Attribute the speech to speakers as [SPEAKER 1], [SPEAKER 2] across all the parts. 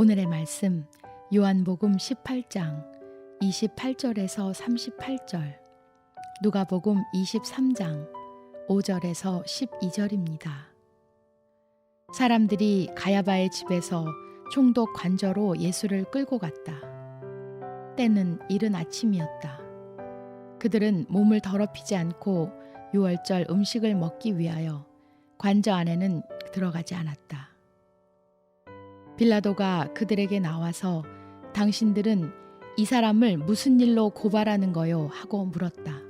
[SPEAKER 1] 오늘의 말씀 요한복음 18장 28절에서 38절, 누가복음 23장 5절에서 12절입니다. 사람들이 가야바의 집에서 총독 관저로 예수를 끌고 갔다. 때는 이른 아침이었다. 그들은 몸을 더럽히지 않고 유월절 음식을 먹기 위하여 관저 안에는 들어가지 않았다. 빌라도가 그들에게 나와서 당신들은 이 사람을 무슨 일로 고발하는 거요? 하고 물었다.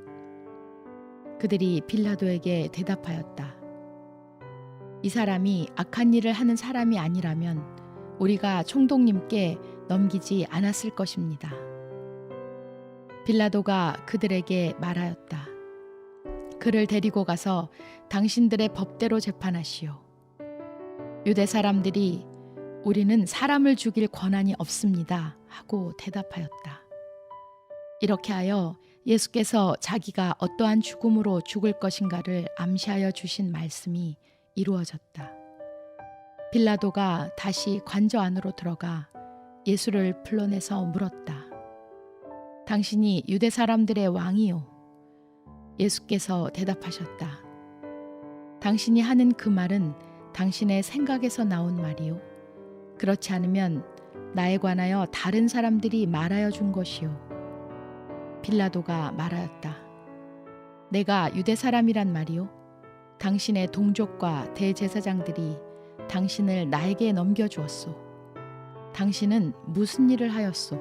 [SPEAKER 1] 그들이 빌라도에게 대답하였다. 이 사람이 악한 일을 하는 사람이 아니라면 우리가 총독님께 넘기지 않았을 것입니다. 빌라도가 그들에게 말하였다. 그를 데리고 가서 당신들의 법대로 재판하시오. 유대 사람들이 우리는 사람을 죽일 권한이 없습니다 하고 대답하였다. 이렇게 하여 예수께서 자기가 어떠한 죽음으로 죽을 것인가를 암시하여 주신 말씀이 이루어졌다. 빌라도가 다시 관저 안으로 들어가 예수를 불러내서 물었다. 당신이 유대 사람들의 왕이요? 예수께서 대답하셨다. 당신이 하는 그 말은 당신의 생각에서 나온 말이요? 그렇지 않으면 나에 관하여 다른 사람들이 말하여 준 것이요. 빌라도가 말하였다. 내가 유대 사람이란 말이요? 당신의 동족과 대제사장들이 당신을 나에게 넘겨주었소. 당신은 무슨 일을 하였소?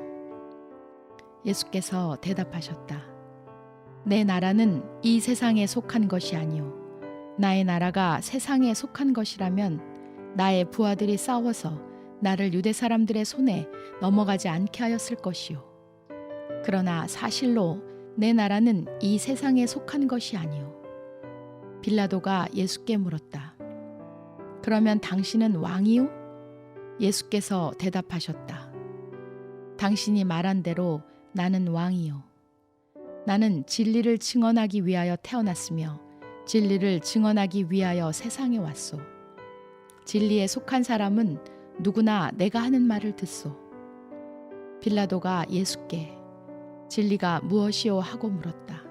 [SPEAKER 1] 예수께서 대답하셨다. 내 나라는 이 세상에 속한 것이 아니요. 나의 나라가 세상에 속한 것이라면 나의 부하들이 싸워서 나를 유대 사람들의 손에 넘어가지 않게 하였을 것이요. 그러나 사실로 내 나라는 이 세상에 속한 것이 아니요. 빌라도가 예수께 물었다. 그러면 당신은 왕이요? 예수께서 대답하셨다. 당신이 말한 대로 나는 왕이요. 나는 진리를 증언하기 위하여 태어났으며 진리를 증언하기 위하여 세상에 왔소. 진리에 속한 사람은 누구나 내가 하는 말을 듣소. 빌라도가 예수께 진리가 무엇이요? 하고 물었다.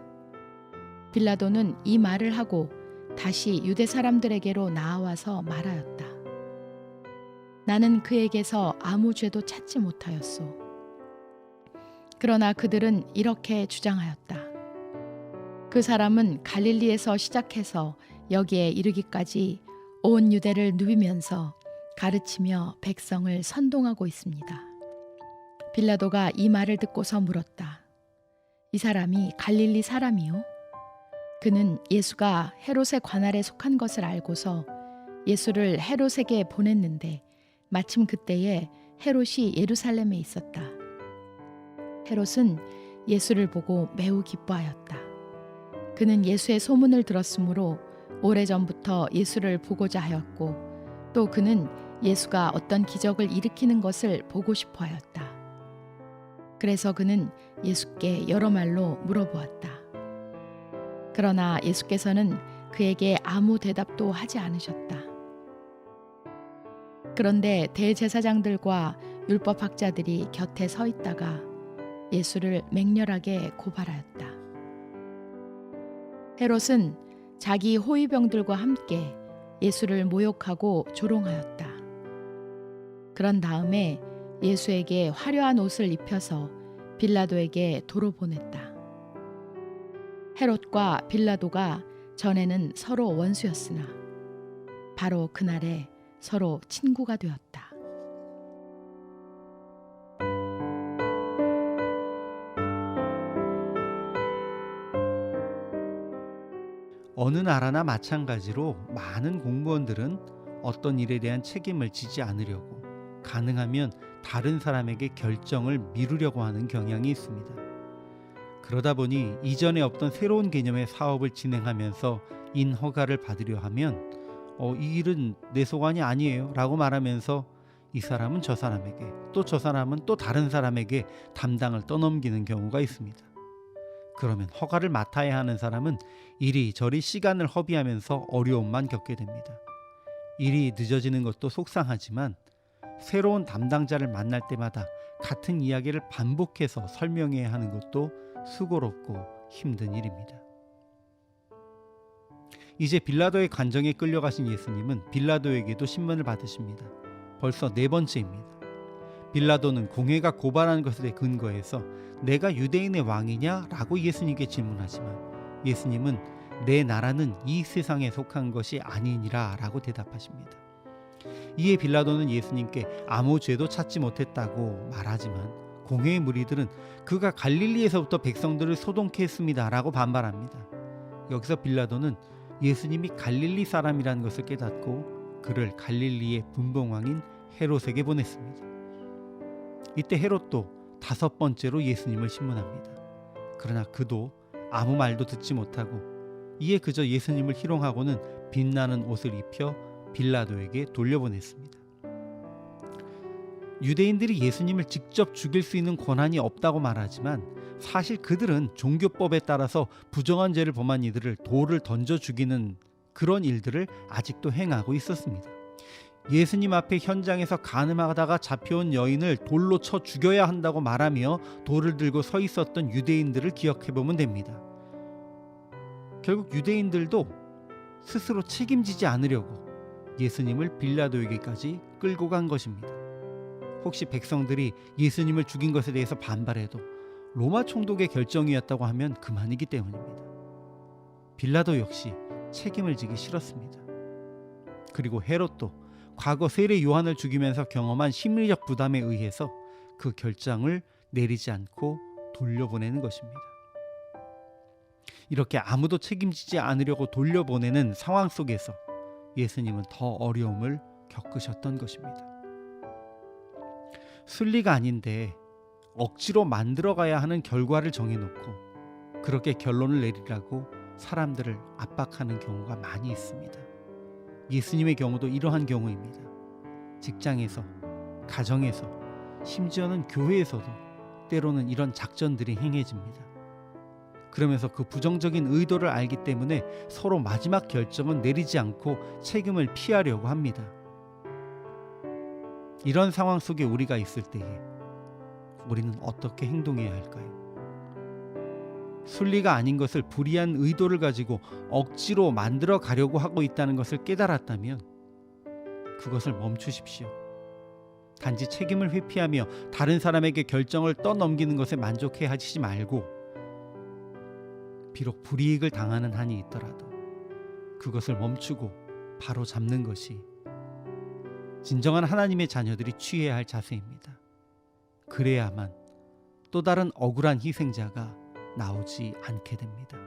[SPEAKER 1] 빌라도는 이 말을 하고 다시 유대 사람들에게로 나아와서 말하였다. 나는 그에게서 아무 죄도 찾지 못하였소. 그러나 그들은 이렇게 주장하였다. 그 사람은 갈릴리에서 시작해서 여기에 이르기까지 온 유대를 누비면서 가르치며 백성을 선동하고 있습니다. 빌라도가 이 말을 듣고서 물었다. 이 사람이 갈릴리 사람이요? 그는 예수가 헤롯의 관할에 속한 것을 알고서 예수를 헤롯에게 보냈는데 마침 그때에 헤롯이 예루살렘에 있었다. 헤롯은 예수를 보고 매우 기뻐하였다. 그는 예수의 소문을 들었으므로 오래전부터 예수를 보고자 하였고 또 그는 예수가 어떤 기적을 일으키는 것을 보고 싶어 하였다. 그래서 그는 예수께 여러 말로 물어보았다. 그러나 예수께서는 그에게 아무 대답도 하지 않으셨다. 그런데 대제사장들과 율법학자들이 곁에 서 있다가 예수를 맹렬하게 고발하였다. 헤롯은 자기 호위병들과 함께 예수를 모욕하고 조롱하였다. 그런 다음에 예수에게 화려한 옷을 입혀서 빌라도에게 도로 보냈다. 헤롯과 빌라도가 전에는 서로 원수였으나 바로 그날에 서로 친구가 되었다.
[SPEAKER 2] 어느 나라나 마찬가지로 많은 공무원들은 어떤 일에 대한 책임을 지지 않으려고 가능하면 다른 사람에게 결정을 미루려고 하는 경향이 있습니다. 그러다 보니 이전에 없던 새로운 개념의 사업을 진행하면서 인허가를 받으려 하면 이 일은 내 소관이 아니에요 라고 말하면서 이 사람은 저 사람에게 또 저 사람은 또 다른 사람에게 담당을 떠넘기는 경우가 있습니다. 그러면 허가를 맡아야 하는 사람은 이리저리 시간을 허비하면서 어려움만 겪게 됩니다. 일이 늦어지는 것도 속상하지만 새로운 담당자를 만날 때마다 같은 이야기를 반복해서 설명해야 하는 것도 수고롭고 힘든 일입니다. 이제 빌라도의 간정에 끌려가신 예수님은 빌라도에게도 신문을 받으십니다. 벌써 4번째입니다. 빌라도는 공회가 고발한 것에 근거해서 내가 유대인의 왕이냐? 라고 예수님께 질문하지만 예수님은 내 나라는 이 세상에 속한 것이 아니니라 라고 대답하십니다. 이에 빌라도는 예수님께 아무 죄도 찾지 못했다고 말하지만 공회의 무리들은 그가 갈릴리에서부터 백성들을 소동케 했습니다 라고 반발합니다. 여기서 빌라도는 예수님이 갈릴리 사람이라는 것을 깨닫고 그를 갈릴리의 분봉왕인 헤롯에게 보냈습니다. 이때 헤롯도 5번째로 예수님을 신문합니다. 그러나 그도 아무 말도 듣지 못하고 이에 그저 예수님을 희롱하고는 빛나는 옷을 입혀 빌라도에게 돌려보냈습니다. 유대인들이 예수님을 직접 죽일 수 있는 권한이 없다고 말하지만 사실 그들은 종교법에 따라서 부정한 죄를 범한 이들을 돌을 던져 죽이는 그런 일들을 아직도 행하고 있었습니다. 예수님 앞에 현장에서 간음하다가 잡혀온 여인을 돌로 쳐 죽여야 한다고 말하며 돌을 들고 서 있었던 유대인들을 기억해보면 됩니다. 결국 유대인들도 스스로 책임지지 않으려고 예수님을 빌라도에게까지 끌고 간 것입니다. 혹시 백성들이 예수님을 죽인 것에 대해서 반발해도 로마 총독의 결정이었다고 하면 그만이기 때문입니다. 빌라도 역시 책임을 지기 싫었습니다. 그리고 헤롯도 과거 세례 요한을 죽이면서 경험한 심리적 부담에 의해서 그 결정을 내리지 않고 돌려보내는 것입니다. 이렇게 아무도 책임지지 않으려고 돌려보내는 상황 속에서 예수님은 더 어려움을 겪으셨던 것입니다. 순리가 아닌데 억지로 만들어가야 하는 결과를 정해놓고 그렇게 결론을 내리라고 사람들을 압박하는 경우가 많이 있습니다. 예수님의 경우도 이러한 경우입니다. 직장에서, 가정에서, 심지어는 교회에서도 때로는 이런 작전들이 행해집니다. 그러면서 그 부정적인 의도를 알기 때문에 서로 마지막 결정은 내리지 않고 책임을 피하려고 합니다. 이런 상황 속에 우리가 있을 때에 우리는 어떻게 행동해야 할까요? 순리가 아닌 것을 불의한 의도를 가지고 억지로 만들어 가려고 하고 있다는 것을 깨달았다면 그것을 멈추십시오. 단지 책임을 회피하며 다른 사람에게 결정을 떠넘기는 것에 만족해 하시지 말고 비록 불이익을 당하는 한이 있더라도 그것을 멈추고 바로 잡는 것이 진정한 하나님의 자녀들이 취해야 할 자세입니다. 그래야만 또 다른 억울한 희생자가 나오지 않게 됩니다.